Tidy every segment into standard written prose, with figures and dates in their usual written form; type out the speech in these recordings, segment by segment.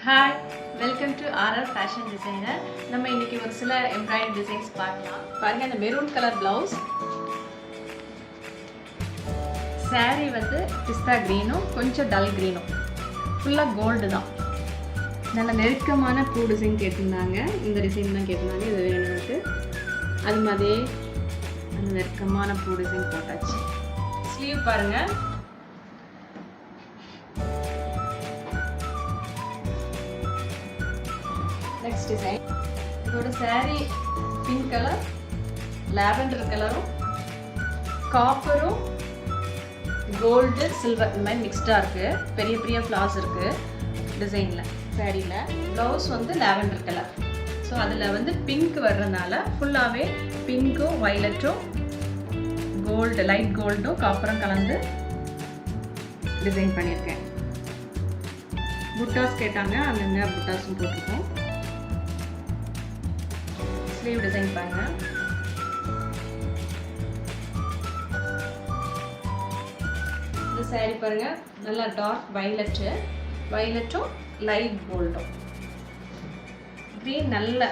Hi, welcome to RR Fashion Designer. நம்ம இன்னைக்கு ஒரு சில எம்ப்ராய்டரி டிசைன்ஸ் பார்க்கலாம். பாருங்க இந்த மெரூன் கலர் பிளவுஸ். saree வந்து பிஸ்தா கிரீனும் கொஞ்சம் டல் கிரீனும். ஃபுல்லா கோல்டு தான். நல்ல நெருக்கமான பூ டிசைன் கேட்டிருந்தாங்க. இந்த டிசைன் தான் கேட்டிருந்தாங்க. இது வேணும்னு அது மாதிரி அந்த நெருக்கமான பூ டிசைன் போட்டாச்சு. ஸ்லீவ் பாருங்க. நெக்ஸ்ட் டிசைன் இதோட saree பிங்க் கலர் லாவெண்டர் கலரும் காப்பரும் கோல்டு சில்வர் இந்த மாதிரி மிக்ஸ்டாக இருக்குது. பெரிய பெரிய ஃப்ளார்ஸ் இருக்குது டிசைனில். சாரியில் ப்ளவுஸ் வந்து லாவெண்டர் கலர். ஸோ அதில் வந்து பிங்க் வர்றதுனால ஃபுல்லாகவே பிங்க்கும் வைலட்டும் கோல்டு லைட் கோல்டும் காப்பரும் கலந்து டிசைன் பண்ணியிருக்கேன். புட்டாஸ் கேட்டாங்க, அங்கங்கே புட்டாஸும் போட்டிருக்கோம். ஸ்லீவ் டிசைன் பாருங்க. இந்த saree பாருங்க நல்லா டார்க் வைலட்டும் லைட் கோல்டும். க்ரீன் நல்ல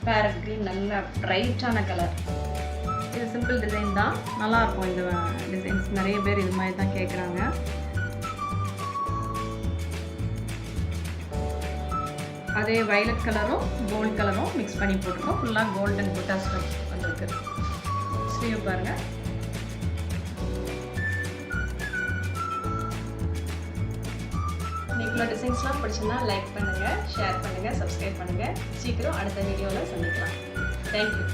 பேரட் க்ரீன் நல்ல பிரைட்டான கலர். இது சிம்பிள் டிசைன் தான், நல்லா இருக்கும். இந்த டிசைன்ஸ் நிறைய பேர் இது மாதிரி தான் கேட்குறாங்க. அதே வைலட் கலரும் கோல்டு கலரும் மிக்ஸ் பண்ணி போட்டிருக்கோம். ஃபுல்லாக கோல்டன் புட்டாஸ் வந்துருக்கு. ஸ்லீவ் பாருங்கள். இவ்வளோ டிசைன்ஸ்லாம் பிடிச்சிருந்தா லைக் பண்ணுங்கள், ஷேர் பண்ணுங்கள், சப்ஸ்கிரைப் பண்ணுங்கள். சீக்கிரம் அடுத்த வீடியோவில் சந்திக்கலாம். தேங்க்யூ.